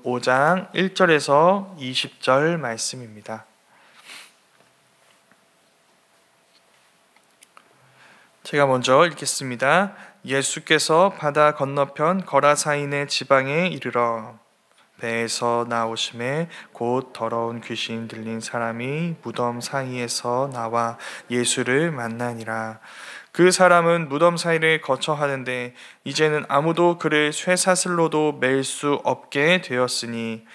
5장 1절에서 20절 말씀입니다. 제가 먼저 읽겠습니다. 예수께서 바다 건너편 거라사인의 지방에 이르러 배에서 나오심에 곧 더러운 귀신 들린 사람이 무덤 사이에서 나와 예수를 만나니라. 그 사람은 무덤 사이를 거쳐 하는데 이제는 아무도 그를 쇠사슬로도 맬 수 없게 되었으니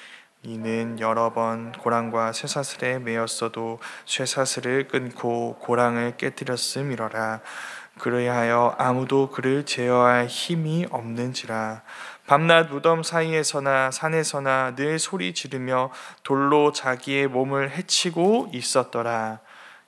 이는 여러 번 고랑과 쇠사슬에 매였어도 쇠사슬을 끊고 고랑을 깨뜨렸음이러라. 그리하여 아무도 그를 제어할 힘이 없는지라. 밤낮 무덤 사이에서나 산에서나 늘 소리 지르며 돌로 자기의 몸을 해치고 있었더라.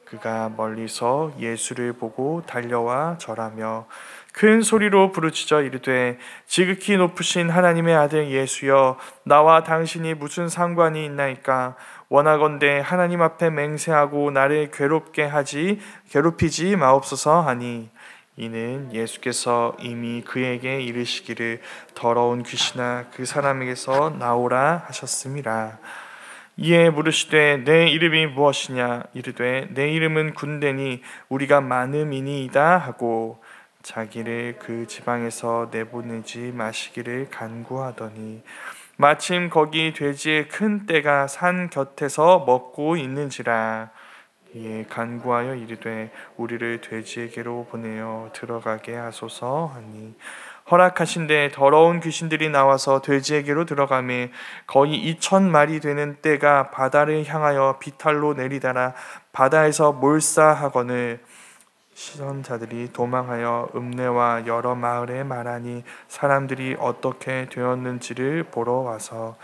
그가 멀리서 예수를 보고 달려와 절하며 큰 소리로 부르짖어 이르되 지극히 높으신 하나님의 아들 예수여, 나와 당신이 무슨 상관이 있나이까? 원하건대 하나님 앞에 맹세하고 나를 괴롭히지 마옵소서 하니, 이는 예수께서 이미 그에게 이르시기를 더러운 귀신아 그 사람에게서 나오라 하셨음이라. 이에 물으시되 내 이름이 무엇이냐? 이르되 내 이름은 군대니 우리가 많음이니이다 하고 자기를 그 지방에서 내보내지 마시기를 간구하더니, 마침 거기 돼지의 큰 떼가 산 곁에서 먹고 있는지라. 이에 간구하여 이르되 우리를 돼지에게로 보내어 들어가게 하소서 하니, 허락하신대 더러운 귀신들이 나와서 돼지에게로 들어가매 거의 2,000마리 되는 떼가 바다를 향하여 비탈로 내리다라 바다에서 몰사하거늘 시선자들이 도망하여 읍내와 여러 마을에 말하니 사람들이 어떻게 되었는지를 보러 와서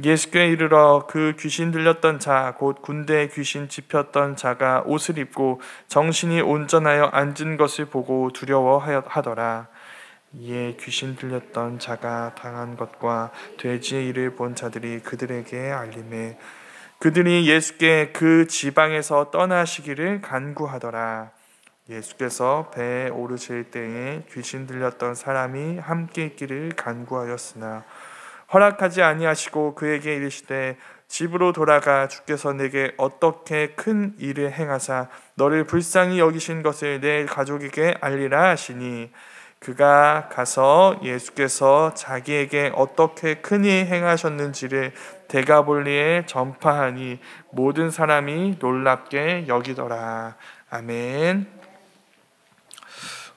예수께 이르러 그 귀신 들렸던 자 곧 군대에 귀신 집혔던 자가 옷을 입고 정신이 온전하여 앉은 것을 보고 두려워하더라. 이에 귀신 들렸던 자가 당한 것과 돼지의 일을 본 자들이 그들에게 알리매 그들이 예수께 그 지방에서 떠나시기를 간구하더라. 예수께서 배에 오르실 때에 귀신 들렸던 사람이 함께 있기를 간구하였으나 허락하지 아니하시고 그에게 이르시되 집으로 돌아가 주께서 내게 어떻게 큰 일을 행하사 너를 불쌍히 여기신 것을 내 가족에게 알리라 하시니, 그가 가서 예수께서 자기에게 어떻게 큰 일 행하셨는지를 데가볼리에 전파하니 모든 사람이 놀랍게 여기더라. 아멘.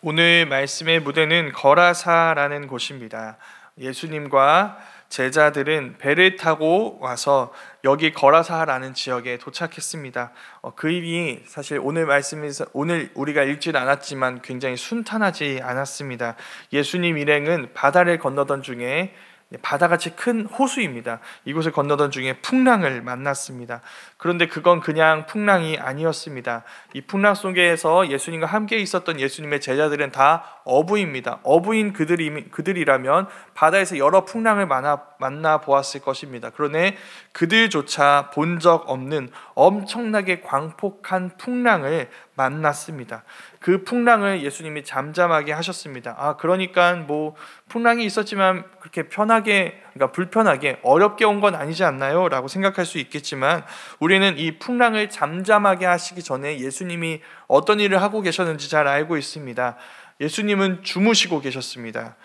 오늘 말씀의 무대는 거라사라는 곳입니다. 예수님과 제자들은 배를 타고 와서 여기 거라사라는 지역에 도착했습니다. 그 일이 사실 오늘 말씀에서 오늘 우리가 읽지는 않았지만 굉장히 순탄하지 않았습니다. 예수님 일행은 바다를 건너던 중에 바다같이 큰 호수입니다. 이곳을 건너던 중에 풍랑을 만났습니다. 그런데 그건 그냥 풍랑이 아니었습니다. 이 풍랑 속에서 예수님과 함께 있었던 예수님의 제자들은 다 어부입니다. 어부인 그들이라면 바다에서 여러 풍랑을 만나 보았을 것입니다. 그러나 그들조차 본 적 없는 엄청나게 광폭한 풍랑을 만났습니다. 그 풍랑을 예수님이 잠잠하게 하셨습니다. 그러니까 뭐 풍랑이 있었지만 그렇게 그러니까 불편하게 어렵게 온 건 아니지 않나요? 라고 생각할 수 있겠지만 우리는 이 풍랑을 잠잠하게 하시기 전에 예수님이 어떤 일을 하고 계셨는지 잘 알고 있습니다. 예수님은 주무시고 계셨습니다.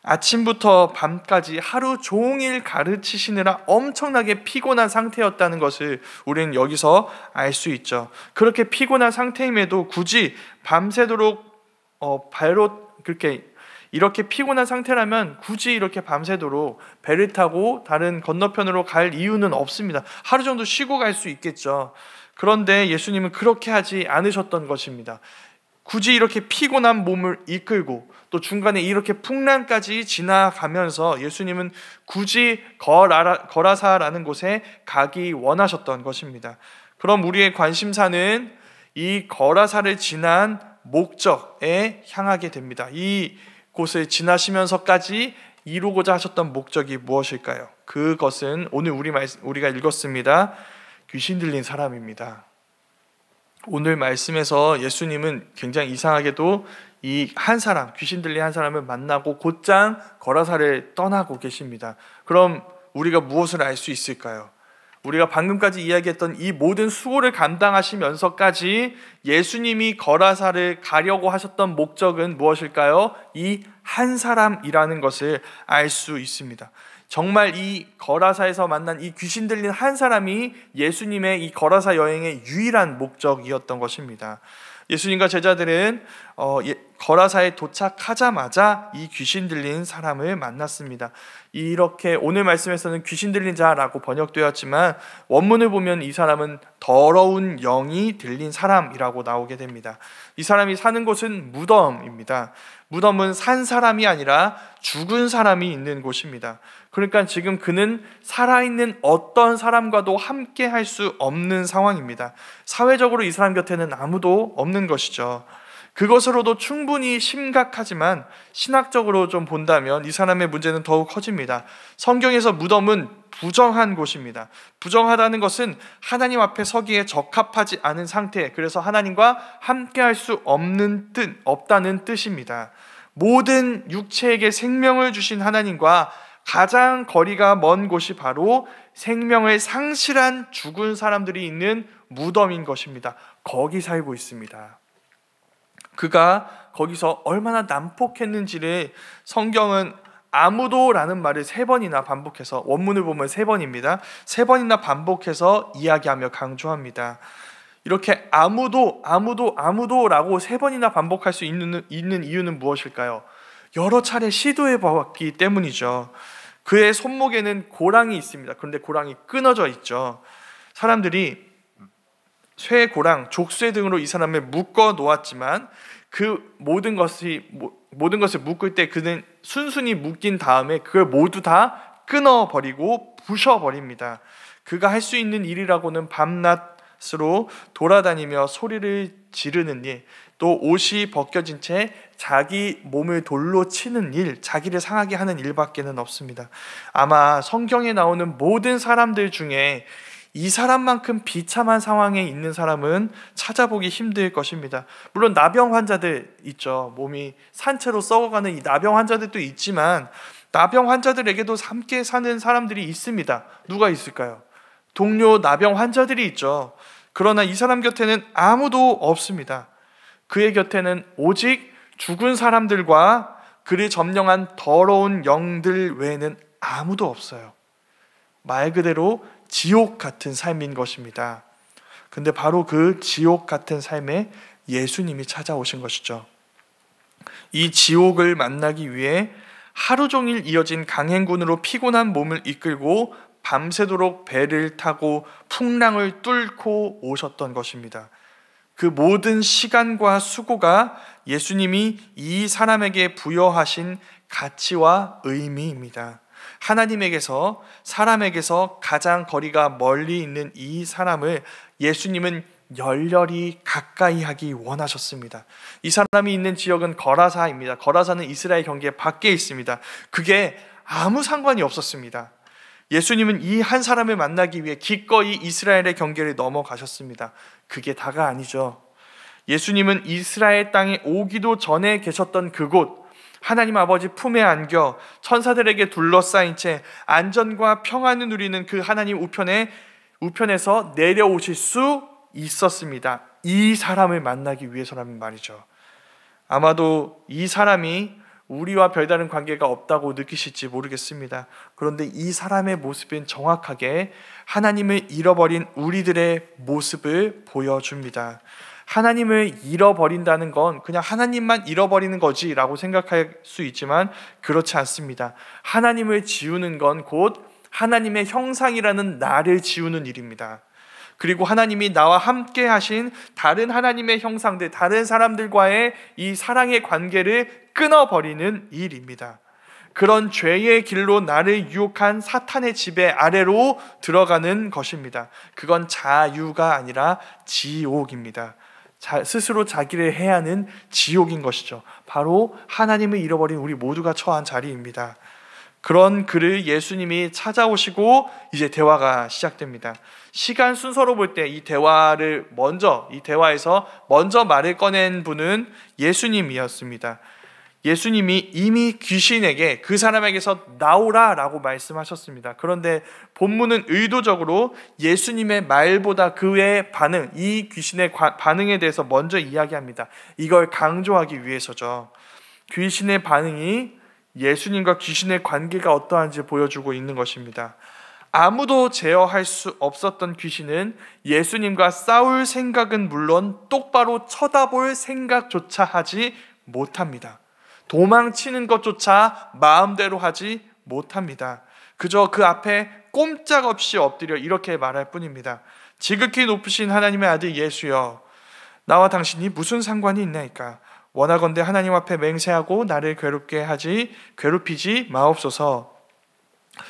아침부터 밤까지 하루 종일 가르치시느라 엄청나게 피곤한 상태였다는 것을 우리는 여기서 알 수 있죠. 그렇게 피곤한 상태임에도 굳이 밤새도록 발로 이렇게 피곤한 상태라면 굳이 이렇게 밤새도록 배를 타고 다른 건너편으로 갈 이유는 없습니다. 하루 정도 쉬고 갈 수 있겠죠. 그런데 예수님은 그렇게 하지 않으셨던 것입니다. 굳이 이렇게 피곤한 몸을 이끌고 또 중간에 이렇게 풍랑까지 지나가면서 예수님은 굳이 거라사라는 곳에 가기 원하셨던 것입니다. 그럼 우리의 관심사는 이 거라사를 지난 목적에 향하게 됩니다. 이 곳을 지나시면서까지 이루고자 하셨던 목적이 무엇일까요? 그것은 오늘 우리가 읽었습니다. 귀신 들린 사람입니다. 오늘 말씀에서 예수님은 굉장히 이상하게도 이 귀신 들린 한 사람을 만나고 곧장 거라사를 떠나고 계십니다. 그럼 우리가 무엇을 알 수 있을까요? 우리가 방금까지 이야기했던 이 모든 수고를 감당하시면서까지 예수님이 거라사를 가려고 하셨던 목적은 무엇일까요? 이 한 사람이라는 것을 알 수 있습니다. 정말 이 거라사에서 만난 이 귀신 들린 한 사람이 예수님의 이 거라사 여행의 유일한 목적이었던 것입니다. 예수님과 제자들은 거라사에 도착하자마자 이 귀신 들린 사람을 만났습니다. 이렇게 오늘 말씀에서는 귀신 들린 자라고 번역되었지만 원문을 보면 이 사람은 더러운 영이 들린 사람이라고 나오게 됩니다. 이 사람이 사는 곳은 무덤입니다. 무덤은 산 사람이 아니라 죽은 사람이 있는 곳입니다. 그러니까 지금 그는 살아있는 어떤 사람과도 함께 할 수 없는 상황입니다. 사회적으로 이 사람 곁에는 아무도 없는 것이죠. 그것으로도 충분히 심각하지만 신학적으로 좀 본다면 이 사람의 문제는 더욱 커집니다. 성경에서 무덤은 부정한 곳입니다. 부정하다는 것은 하나님 앞에 서기에 적합하지 않은 상태, 그래서 하나님과 함께 할 수 없다는 뜻입니다. 모든 육체에게 생명을 주신 하나님과 가장 거리가 먼 곳이 바로 생명을 상실한 죽은 사람들이 있는 무덤인 것입니다. 거기 살고 있습니다. 그가 거기서 얼마나 난폭했는지를 성경은 아무도라는 말을 3번이나 반복해서, 원문을 보면 3번입니다. 3번이나 반복해서 이야기하며 강조합니다. 이렇게 아무도라고 3번이나 반복할 수 있는 이유는 무엇일까요? 여러 차례 시도해 봤기 때문이죠. 그의 손목에는 고랑이 있습니다. 그런데 고랑이 끊어져 있죠. 사람들이 쇠, 고랑, 족쇄 등으로 이 사람을 묶어 놓았지만 그 모든 것을 묶을 때 그는 순순히 묶인 다음에 그걸 모두 다 끊어버리고 부셔버립니다. 그가 할 수 있는 일이라고는 밤낮으로 돌아다니며 소리를 지르는 일, 또 옷이 벗겨진 채 자기 몸을 돌로 치는 일, 자기를 상하게 하는 일밖에는 없습니다. 아마 성경에 나오는 모든 사람들 중에 이 사람만큼 비참한 상황에 있는 사람은 찾아보기 힘들 것입니다. 물론 나병 환자들 있죠. 몸이 산채로 썩어가는 이 나병 환자들도 있지만 나병 환자들에게도 함께 사는 사람들이 있습니다. 누가 있을까요? 동료 나병 환자들이 있죠. 그러나 이 사람 곁에는 아무도 없습니다. 그의 곁에는 오직 죽은 사람들과 그를 점령한 더러운 영들 외에는 아무도 없어요. 말 그대로 지옥 같은 삶인 것입니다. 근데 바로 그 지옥 같은 삶에 예수님이 찾아오신 것이죠. 이 지옥을 만나기 위해 하루 종일 이어진 강행군으로 피곤한 몸을 이끌고 밤새도록 배를 타고 풍랑을 뚫고 오셨던 것입니다. 그 모든 시간과 수고가 예수님이 이 사람에게 부여하신 가치와 의미입니다. 하나님에게서, 사람에게서 가장 거리가 멀리 있는 이 사람을 예수님은 열렬히 가까이 하기 원하셨습니다. 이 사람이 있는 지역은 거라사입니다. 거라사는 이스라엘 경계 밖에 있습니다. 그게 아무 상관이 없었습니다. 예수님은 이 한 사람을 만나기 위해 기꺼이 이스라엘의 경계를 넘어가셨습니다. 그게 다가 아니죠. 예수님은 이스라엘 땅에 오기도 전에 계셨던 그곳, 하나님 아버지 품에 안겨 천사들에게 둘러싸인 채 안전과 평안을 누리는 그 하나님 우편에서 내려오실 수 있었습니다. 이 사람을 만나기 위해서라면 말이죠. 아마도 이 사람이 우리와 별다른 관계가 없다고 느끼실지 모르겠습니다. 그런데 이 사람의 모습은 정확하게 하나님을 잃어버린 우리들의 모습을 보여줍니다. 하나님을 잃어버린다는 건 그냥 하나님만 잃어버리는 거지라고 생각할 수 있지만 그렇지 않습니다. 하나님을 지우는 건 곧 하나님의 형상이라는 나를 지우는 일입니다. 그리고 하나님이 나와 함께 하신 다른 하나님의 형상들, 다른 사람들과의 이 사랑의 관계를 끊어버리는 일입니다. 그런 죄의 길로 나를 유혹한 사탄의 지배 아래로 들어가는 것입니다. 그건 자유가 아니라 지옥입니다. 스스로 자기를 해하는 지옥인 것이죠. 바로 하나님을 잃어버린 우리 모두가 처한 자리입니다. 그런 그를 예수님이 찾아오시고 이제 대화가 시작됩니다. 시간 순서로 볼 때 이 대화에서 먼저 말을 꺼낸 분은 예수님이었습니다. 예수님이 이미 귀신에게 그 사람에게서 나오라라고 말씀하셨습니다. 그런데 본문은 의도적으로 예수님의 말보다 그의 반응, 이 귀신의 반응에 대해서 먼저 이야기합니다. 이걸 강조하기 위해서죠. 귀신의 반응이 예수님과 귀신의 관계가 어떠한지 보여주고 있는 것입니다. 아무도 제어할 수 없었던 귀신은 예수님과 싸울 생각은 물론 똑바로 쳐다볼 생각조차 하지 못합니다. 도망치는 것조차 마음대로 하지 못합니다. 그저 그 앞에 꼼짝없이 엎드려 이렇게 말할 뿐입니다. 지극히 높으신 하나님의 아들 예수여, 나와 당신이 무슨 상관이 있나이까? 원하건대 하나님 앞에 맹세하고 나를 괴롭히지 마옵소서.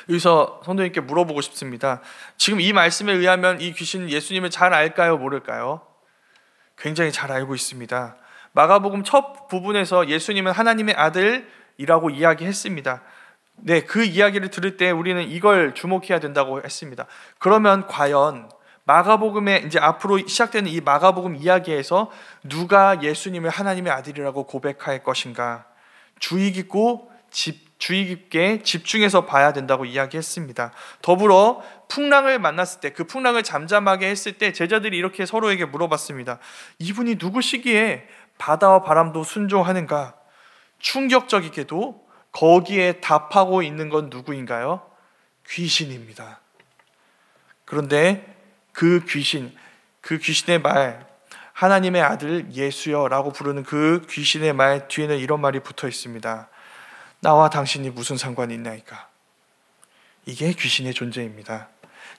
여기서 성도님께 물어보고 싶습니다. 지금 이 말씀에 의하면 이 귀신 예수님을 잘 알까요? 모를까요? 굉장히 잘 알고 있습니다. 마가복음 첫 부분에서 예수님은 하나님의 아들이라고 이야기했습니다. 네, 그 이야기를 들을 때 우리는 이걸 주목해야 된다고 했습니다. 그러면 과연 마가복음에 이제 앞으로 시작되는 이 마가복음 이야기에서 누가 예수님을 하나님의 아들이라고 고백할 것인가? 주의 깊게 집중해서 봐야 된다고 이야기했습니다. 더불어 풍랑을 만났을 때, 그 풍랑을 잠잠하게 했을 때 제자들이 이렇게 서로에게 물어봤습니다. 이분이 누구시기에 바다와 바람도 순종하는가? 충격적이게도 거기에 답하고 있는 건 누구인가요? 귀신입니다. 그런데 그 귀신의 말, 하나님의 아들 예수여 라고 부르는 그 귀신의 말 뒤에는 이런 말이 붙어 있습니다. 나와 당신이 무슨 상관이 있나이까? 이게 귀신의 존재입니다.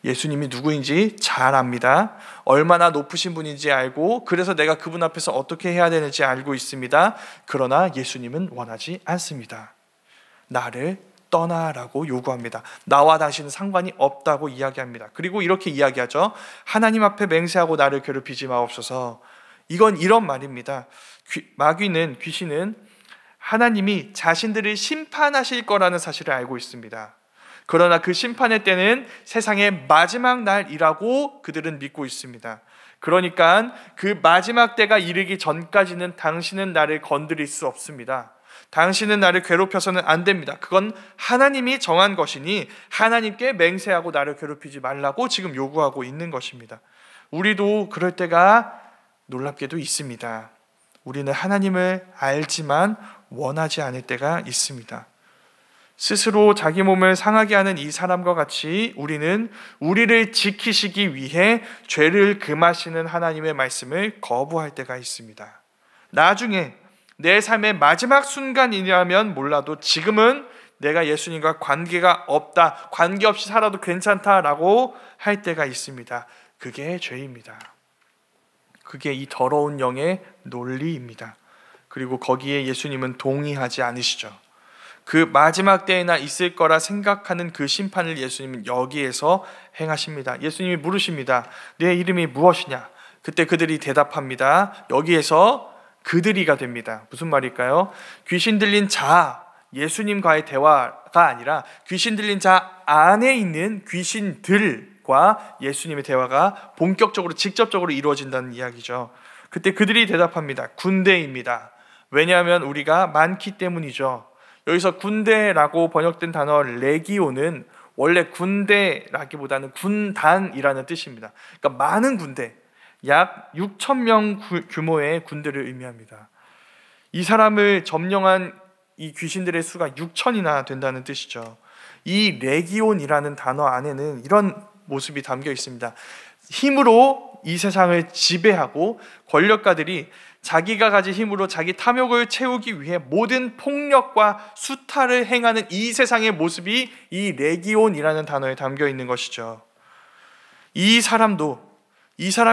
예수님이 누구인지 잘 압니다. 얼마나 높으신 분인지 알고, 그래서 내가 그분 앞에서 어떻게 해야 되는지 알고 있습니다. 그러나 예수님은 원하지 않습니다. 나를 떠나라고 요구합니다. 나와 당신은 상관이 없다고 이야기합니다. 그리고 이렇게 이야기하죠. 하나님 앞에 맹세하고 나를 괴롭히지 마옵소서. 이건 이런 말입니다. 귀신은 하나님이 자신들을 심판하실 거라는 사실을 알고 있습니다. 그러나 그 심판의 때는 세상의 마지막 날이라고 그들은 믿고 있습니다. 그러니까 그 마지막 때가 이르기 전까지는 당신은 나를 건드릴 수 없습니다. 당신은 나를 괴롭혀서는 안 됩니다. 그건 하나님이 정한 것이니 하나님께 맹세하고 나를 괴롭히지 말라고 지금 요구하고 있는 것입니다. 우리도 그럴 때가 놀랍게도 있습니다. 우리는 하나님을 알지만 원하지 않을 때가 있습니다. 스스로 자기 몸을 상하게 하는 이 사람과 같이 우리는 우리를 지키시기 위해 죄를 금하시는 하나님의 말씀을 거부할 때가 있습니다. 나중에 내 삶의 마지막 순간이라면 몰라도 지금은 내가 예수님과 관계가 없다, 관계없이 살아도 괜찮다라고 할 때가 있습니다. 그게 죄입니다. 그게 이 더러운 영의 논리입니다. 그리고 거기에 예수님은 동의하지 않으시죠. 그 마지막 때에나 있을 거라 생각하는 그 심판을 예수님은 여기에서 행하십니다. 예수님이 물으십니다. 내 이름이 무엇이냐? 그때 그들이 대답합니다. 여기에서 그들이가 됩니다. 무슨 말일까요? 귀신 들린 자, 예수님과의 대화가 아니라 귀신 들린 자 안에 있는 귀신들과 예수님의 대화가 본격적으로 직접적으로 이루어진다는 이야기죠. 그때 그들이 대답합니다. 군대입니다. 왜냐하면 우리가 많기 때문이죠. 여기서 군대라고 번역된 단어 레기온은 원래 군대라기보다는 군단이라는 뜻입니다. 그러니까 많은 군대, 약 6,000명 규모의 군대를 의미합니다. 이 사람을 점령한 이 귀신들의 수가 6,000이나 된다는 뜻이죠. 이 레기온이라는 단어 안에는 이런 모습이 담겨 있습니다. 힘으로 이 세상을 지배하고 권력가들이 자기가 가진 힘으로 자기 탐욕을 채우기 위해 모든 폭력과 수탈을 행하는 이 세상의 모습이 이 레기온이라는 단어에 담겨 있는 것이죠. 이 사람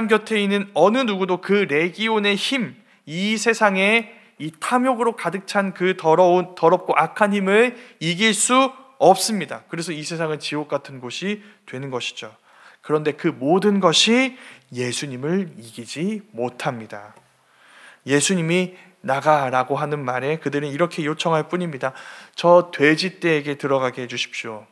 곁에 있는 어느 누구도 그 레기온의 힘, 이 세상에 이 탐욕으로 가득 찬 그 더럽고 악한 힘을 이길 수 없습니다. 그래서 이 세상은 지옥 같은 곳이 되는 것이죠. 그런데 그 모든 것이 예수님을 이기지 못합니다. 예수님이 나가라고 하는 말에 그들은 이렇게 요청할 뿐입니다. 저 돼지떼에게 들어가게 해주십시오.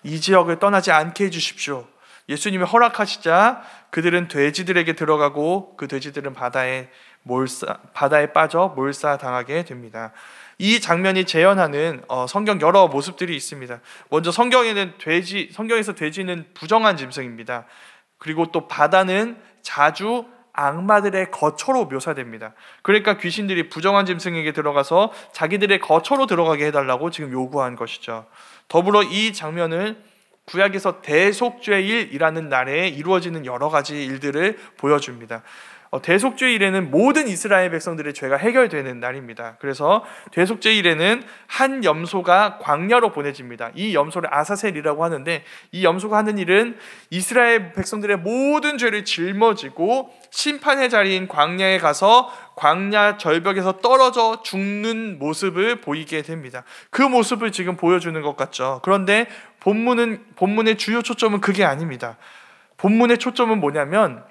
이 지역을 떠나지 않게 해주십시오. 예수님이 허락하시자 그들은 돼지들에게 들어가고 그 돼지들은 바다에 빠져 몰사당하게 됩니다. 이 장면이 재현하는 성경 여러 모습들이 있습니다. 먼저 성경에서 돼지는 부정한 짐승입니다. 그리고 또 바다는 자주 악마들의 거처로 묘사됩니다. 그러니까 귀신들이 부정한 짐승에게 들어가서 자기들의 거처로 들어가게 해달라고 지금 요구한 것이죠. 더불어 이 장면은 구약에서 대속죄일이라는 날에 이루어지는 여러 가지 일들을 보여줍니다. 대속죄일에는 모든 이스라엘 백성들의 죄가 해결되는 날입니다. 그래서 대속죄일에는 한 염소가 광야로 보내집니다. 이 염소를 아사셀이라고 하는데, 이 염소가 하는 일은 이스라엘 백성들의 모든 죄를 짊어지고 심판의 자리인 광야에 가서 광야 절벽에서 떨어져 죽는 모습을 보이게 됩니다. 그 모습을 지금 보여주는 것 같죠. 그런데 본문의 주요 초점은 그게 아닙니다. 본문의 초점은 뭐냐면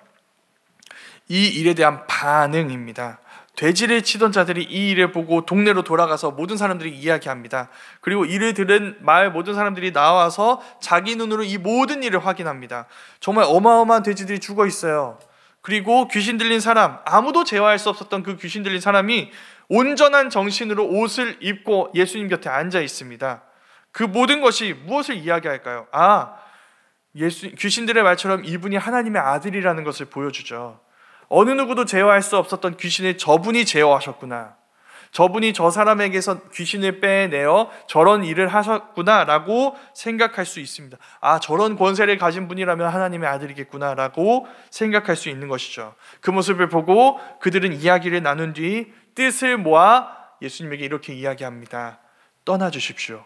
이 일에 대한 반응입니다. 돼지를 치던 자들이 이 일을 보고 동네로 돌아가서 모든 사람들이 이야기합니다. 그리고 이를 들은 마을 모든 사람들이 나와서 자기 눈으로 이 모든 일을 확인합니다. 정말 어마어마한 돼지들이 죽어 있어요. 그리고 귀신 들린 사람, 아무도 제어할 수 없었던 그 귀신 들린 사람이 온전한 정신으로 옷을 입고 예수님 곁에 앉아 있습니다. 그 모든 것이 무엇을 이야기할까요? 귀신들의 말처럼 이분이 하나님의 아들이라는 것을 보여주죠. 어느 누구도 제어할 수 없었던 귀신을 저분이 제어하셨구나, 저분이 저 사람에게서 귀신을 빼내어 저런 일을 하셨구나 라고 생각할 수 있습니다. 저런 권세를 가진 분이라면 하나님의 아들이겠구나 라고 생각할 수 있는 것이죠. 그 모습을 보고 그들은 이야기를 나눈 뒤 뜻을 모아 예수님에게 이렇게 이야기합니다. 떠나주십시오.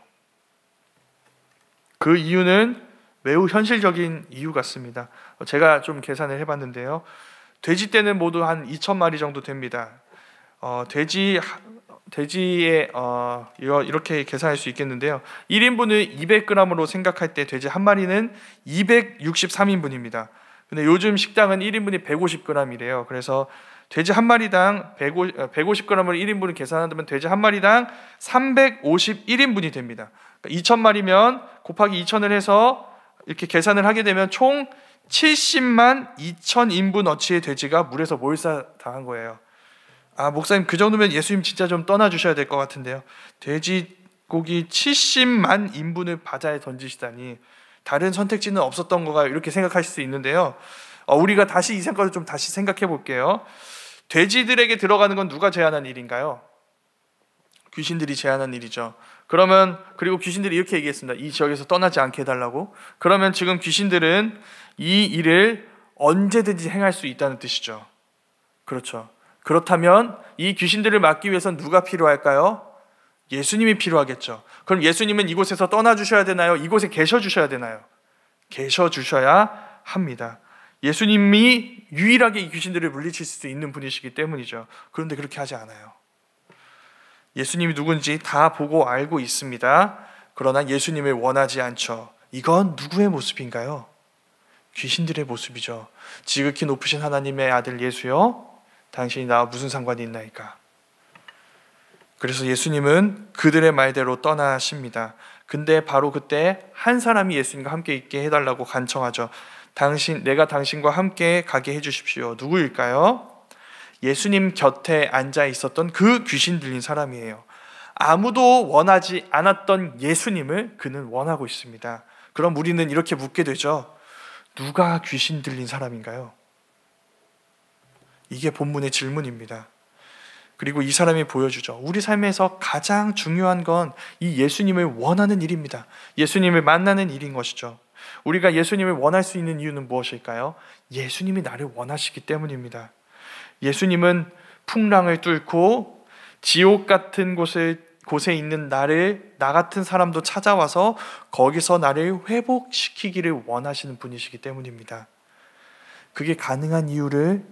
그 이유는 매우 현실적인 이유 같습니다. 제가 좀 계산을 해봤는데요, 돼지떼는 모두 한 2,000마리 정도 됩니다. 돼지의 이렇게 계산할 수 있겠는데요, 1인분을 200g으로 생각할 때 돼지 한 마리는 263인분입니다. 근데 요즘 식당은 1인분이 150g이래요. 그래서 돼지 한 마리당 150g을 1인분을 계산한다면 돼지 한 마리당 351인분이 됩니다. 그러니까 2,000마리면 곱하기 2,000을 해서 이렇게 계산을 하게 되면 총 70만 2,000인분어치의 돼지가 물에서 몰살당한 거예요. 목사님, 그 정도면 예수님 진짜 좀 떠나주셔야 될 것 같은데요. 돼지고기 70만 인분을 바다에 던지시다니 다른 선택지는 없었던 거가 이렇게 생각하실 수 있는데요, 우리가 다시 이 사건을 좀 다시 생각해 볼게요. 돼지들에게 들어가는 건 누가 제안한 일인가요? 귀신들이 제안한 일이죠. 그리고 귀신들이 이렇게 얘기했습니다. 이 지역에서 떠나지 않게 해달라고. 그러면 지금 귀신들은 이 일을 언제든지 행할 수 있다는 뜻이죠. 그렇죠. 그렇다면 이 귀신들을 막기 위해서는 누가 필요할까요? 예수님이 필요하겠죠. 그럼 예수님은 이곳에서 떠나주셔야 되나요? 이곳에 계셔주셔야 되나요? 계셔주셔야 합니다. 예수님이 유일하게 이 귀신들을 물리칠 수 있는 분이시기 때문이죠. 그런데 그렇게 하지 않아요. 예수님이 누군지 다 보고 알고 있습니다. 그러나 예수님을 원하지 않죠. 이건 누구의 모습인가요? 귀신들의 모습이죠. 지극히 높으신 하나님의 아들 예수여, 당신이 나와 무슨 상관이 있나이까. 그래서 예수님은 그들의 말대로 떠나십니다. 근데 바로 그때 한 사람이 예수님과 함께 있게 해달라고 간청하죠. 내가 당신과 함께 가게 해주십시오. 누구일까요? 예수님 곁에 앉아 있었던 그 귀신 들린 사람이에요. 아무도 원하지 않았던 예수님을 그는 원하고 있습니다. 그럼 우리는 이렇게 묻게 되죠. 누가 귀신 들린 사람인가요? 이게 본문의 질문입니다. 그리고 이 사람이 보여주죠. 우리 삶에서 가장 중요한 건 이 예수님을 원하는 일입니다. 예수님을 만나는 일인 것이죠. 우리가 예수님을 원할 수 있는 이유는 무엇일까요? 예수님이 나를 원하시기 때문입니다. 예수님은 풍랑을 뚫고 지옥 같은 곳에 있는 나 같은 사람도 찾아와서 거기서 나를 회복시키기를 원하시는 분이시기 때문입니다. 그게 가능한 이유를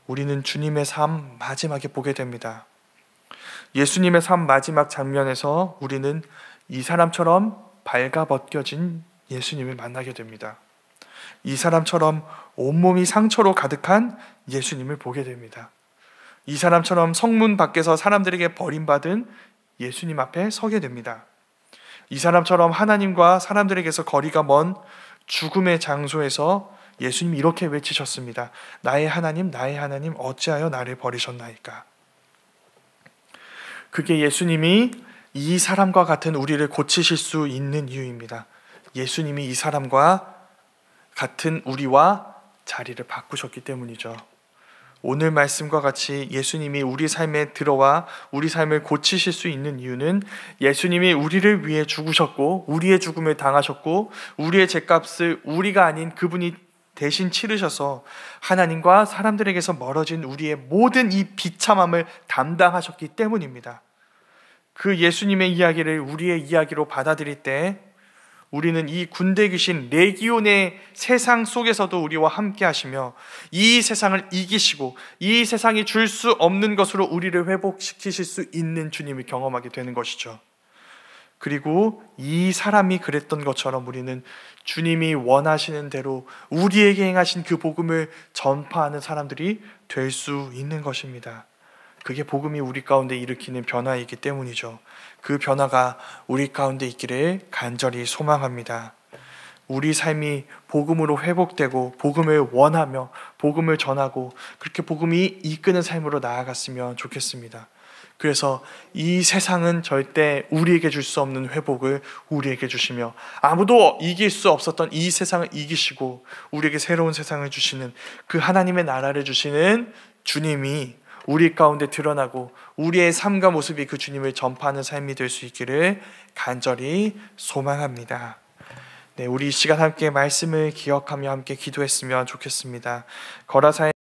우리는 주님의 삶 마지막에 보게 됩니다. 예수님의 삶 마지막 장면에서 우리는 이 사람처럼 발가벗겨진 예수님을 만나게 됩니다. 이 사람처럼 온몸이 상처로 가득한 예수님을 보게 됩니다. 이 사람처럼 성문 밖에서 사람들에게 버림받은 예수님 앞에 서게 됩니다. 이 사람처럼 하나님과 사람들에게서 거리가 먼 죽음의 장소에서 예수님이 이렇게 외치셨습니다. 나의 하나님, 나의 하나님, 어찌하여 나를 버리셨나이까. 그게 예수님이 이 사람과 같은 우리를 고치실 수 있는 이유입니다. 예수님이 이 사람과 같은 우리와 자리를 바꾸셨기 때문이죠. 오늘 말씀과 같이 예수님이 우리 삶에 들어와 우리 삶을 고치실 수 있는 이유는 예수님이 우리를 위해 죽으셨고 우리의 죽음을 당하셨고 우리의 죄값을 우리가 아닌 그분이 대신 치르셔서 하나님과 사람들에게서 멀어진 우리의 모든 이 비참함을 담당하셨기 때문입니다. 그 예수님의 이야기를 우리의 이야기로 받아들일 때 우리는 이 군대 귀신 레기온의 세상 속에서도 우리와 함께 하시며 이 세상을 이기시고 이 세상이 줄 수 없는 것으로 우리를 회복시키실 수 있는 주님을 경험하게 되는 것이죠. 그리고 이 사람이 그랬던 것처럼 우리는 주님이 원하시는 대로 우리에게 행하신 그 복음을 전파하는 사람들이 될 수 있는 것입니다. 그게 복음이 우리 가운데 일으키는 변화이기 때문이죠. 그 변화가 우리 가운데 있기를 간절히 소망합니다. 우리 삶이 복음으로 회복되고 복음을 원하며 복음을 전하고 그렇게 복음이 이끄는 삶으로 나아갔으면 좋겠습니다. 그래서 이 세상은 절대 우리에게 줄 수 없는 회복을 우리에게 주시며 아무도 이길 수 없었던 이 세상을 이기시고 우리에게 새로운 세상을 주시는 그 하나님의 나라를 주시는 주님이 우리 가운데 드러나고 우리의 삶과 모습이 그 주님을 전파하는 삶이 될 수 있기를 간절히 소망합니다. 네, 우리 이 시간 함께 말씀을 기억하며 함께 기도했으면 좋겠습니다. 거라사의